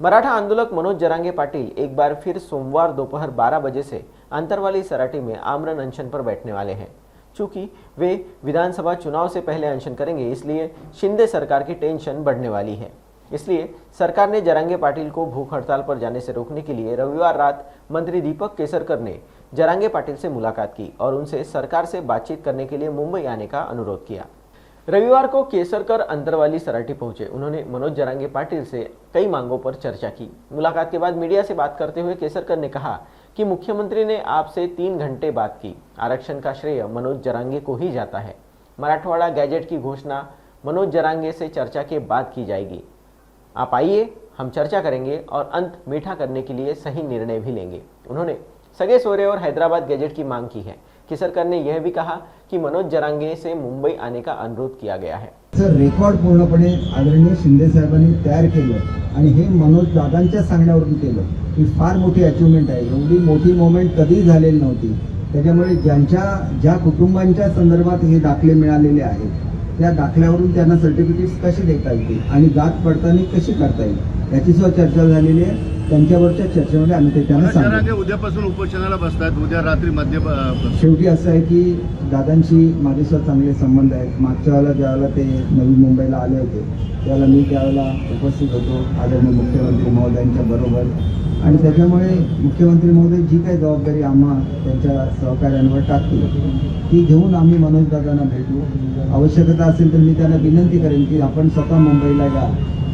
मराठा आंदोलक मनोज जरांगे पाटिल एक बार फिर सोमवार दोपहर 12 बजे से अंतरवाली सराटी में आमरण अनशन पर बैठने वाले हैं। चूंकि वे विधानसभा चुनाव से पहले अनशन करेंगे, इसलिए शिंदे सरकार की टेंशन बढ़ने वाली है। इसलिए सरकार ने जरांगे पाटिल को भूख हड़ताल पर जाने से रोकने के लिए रविवार रात मंत्री दीपक केसरकर ने जरांगे पाटिल से मुलाकात की और उनसे सरकार से बातचीत करने के लिए मुंबई आने का अनुरोध किया। रविवार को केसरकर अंतरवाली सराटी पहुंचे। उन्होंने मनोज जरांगे पाटिल से कई मांगों पर चर्चा की। मुलाकात के बाद मीडिया से बात करते हुए केसरकर ने कहा कि मुख्यमंत्री ने आपसे 3 घंटे बात की। आरक्षण का श्रेय मनोज जरांगे को ही जाता है। मराठवाड़ा गैजेट की घोषणा मनोज जरांगे से चर्चा के बाद की जाएगी। आप आइए, हम चर्चा करेंगे और अंत मीठा करने के लिए सही निर्णय भी लेंगे। उन्होंने सगे सोरे और हैदराबाद गैजेट की मांग की है। केसरकर ने यह भी कहा कि मनोज जरांगे से मुंबई आने का अनुरोध किया गया है। सर, रेकॉर्ड पूर्णपणे आदरणीय शिंदे साहेबांनी तयार केलं आणि हे मनोज दादांच्या सांगण्यावरून केलं ही फार मोठी अचिव्हमेंट आहे। एवढी मोठी मोमेंट कधी झालेली नव्हती। त्याच्यामुळे ज्या कुटुंबांच्या संदर्भात हे दाखले मिळालेले आहेत त्या दाखल्यावरून त्यांना सर्टिफिकेट्स कसे देता येतील आणि जात पडताळणी कशी करता येईल याची सुद्धा चर्चा झालेली आहे। त्यांच्यावरच्या चर्चेमध्ये आम्ही ते त्यांना सांगितलं। उद्यापासून उपोषणाला बसतात, उद्या रात्री मध्य शेवटी असं आहे की दादांशी माझे सुद्धा चांगले संबंध आहेत। मागच्या वेळेला ज्यावेळेला ते नवी मुंबईला आले होते त्यावेळेला मी त्यावेळेला उपस्थित होतो आदरणीय मुख्यमंत्री महोदयांच्या बरोबर आणि त्याच्यामुळे मुख्यमंत्री महोदय जी काही जबाबदारी आम्हा त्यांच्या सहकार्यांवर टाकतील ती घेऊन आम्ही मनोज दादांना भेटू। आवश्यकता असेल तर मी त्यांना विनंती करेन की आपण स्वतः मुंबईला या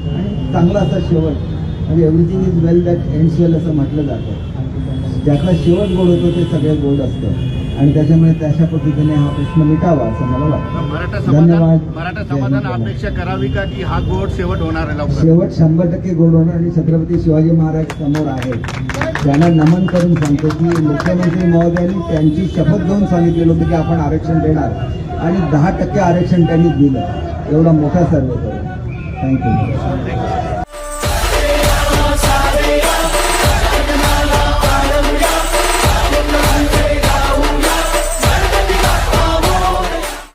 आणि चांगला असा शेवट म्हणजे everything is well that ends well असं म्हटलं जातं। ज्याचा शेवट गोड होतो ते सगळे गोड असतं आणि त्याच्यामुळे त्याच्या पद्धतीने हा प्रश्न मिटावा असं मला वाटतं। धन्यवाद। मराठा समाजाने अपेक्षा करावी का की हा गोड शेवट होणार आहे? शेवट 100% गोड होणार आणि छत्रपती शिवाजी महाराज समोर आहे त्यांना नमन करून सांगतो की मुख्यमंत्री महोदयांनी त्यांची शपथ घेऊन सांगितलेलं होतं की आपण आरक्षण देणार आणि 10% आरक्षण त्यांनी दिलं। एवढा मोठा सर्वे करू। थँक्यू।